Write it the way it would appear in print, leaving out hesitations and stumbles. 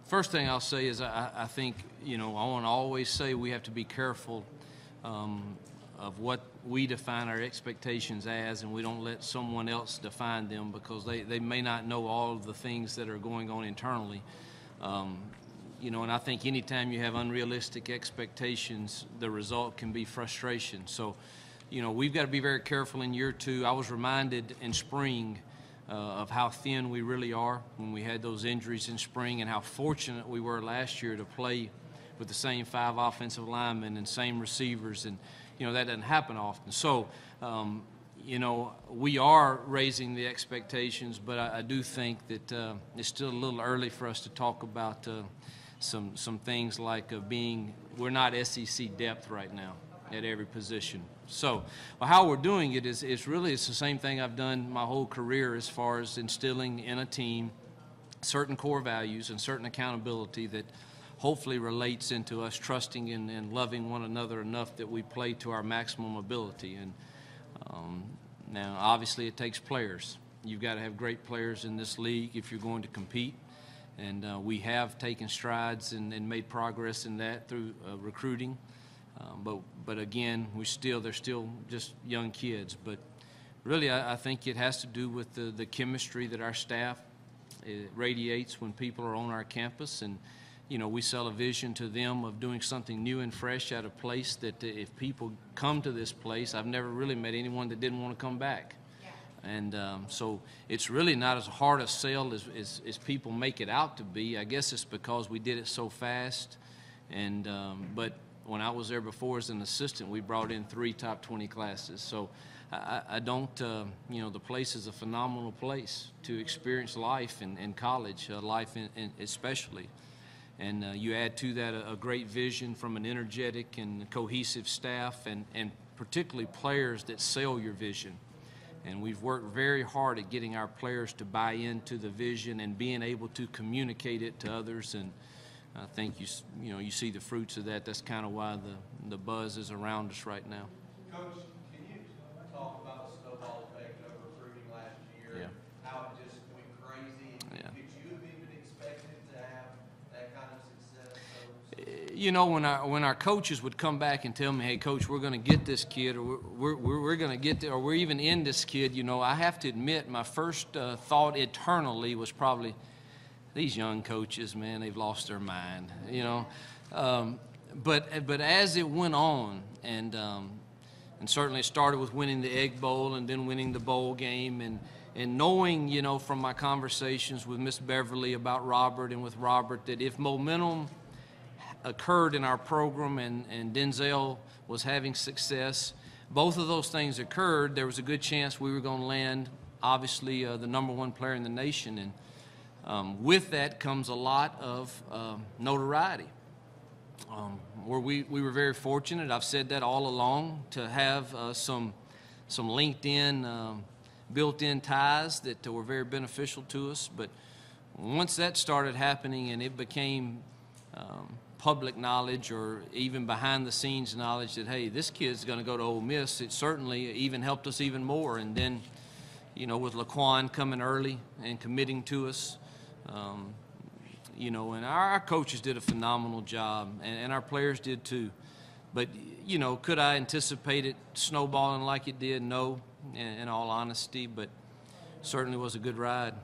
First thing I'll say is I think, I want to always say we have to be careful of what we define our expectations as, and we don't let someone else define them, because they may not know all of the things that are going on internally. And I think anytime you have unrealistic expectations, the result can be frustration. So, we've got to be very careful in year two. I was reminded in spring of how thin we really are when we had those injuries in spring, and how fortunate we were last year to play with the same 5 offensive linemen and same receivers, and that doesn't happen often. So we are raising the expectations, but I do think that it's still a little early for us to talk about some things like we're not SEC depth right now at every position. So how we're doing it is really it's the same thing I've done my whole career, as far as instilling in a team certain core values and certain accountability that hopefully relates into us trusting and loving one another enough that we play to our maximum ability. And now obviously it takes players. You've got to have great players in this league if you're going to compete. And we have taken strides and made progress in that through recruiting. But again, they're still just young kids. But really, I think it has to do with the chemistry that our staff radiates when people are on our campus. And, we sell a vision to them of doing something new and fresh at a place that if people come to this place, I've never really met anyone that didn't want to come back. And so it's really not as hard a sell as people make it out to be. I guess it's because we did it so fast. And but when I was there before as an assistant, we brought in 3 top 20 classes. So I don't, the place is a phenomenal place to experience life in college, life especially. And you add to that a great vision from an energetic and cohesive staff, and particularly players that sell your vision. And we've worked very hard at getting our players to buy into the vision and being able to communicate it to others. And I think you see the fruits of that. That's kind of why the buzz is around us right now. Coach, can you talk about the snowball effect of recruiting last year? Yeah. How it just went crazy? Yeah. Could you have even expected to have that kind of success? When our coaches would come back and tell me, "Hey, Coach, we're going to get this kid, or we're going to get or we're even in this kid," I have to admit my first thought internally was probably, these young coaches, man, they've lost their mind, But as it went on, and certainly it started with winning the Egg Bowl and then winning the bowl game, and knowing, from my conversations with Miss Beverly about Robert and with Robert, that if momentum occurred in our program and Denzel was having success, both of those things occurred, there was a good chance we were going to land, obviously, the #1 player in the nation. And with that comes a lot of notoriety. Where we were very fortunate, I've said that all along, to have some LinkedIn built-in ties that were very beneficial to us. But once that started happening and it became public knowledge, or even behind-the-scenes knowledge that, hey, this kid's going to go to Ole Miss, it certainly even helped us even more. And then, with Laquan coming early and committing to us, and our coaches did a phenomenal job, and our players did too. But, could I anticipate it snowballing like it did? No, in all honesty, but certainly was a good ride.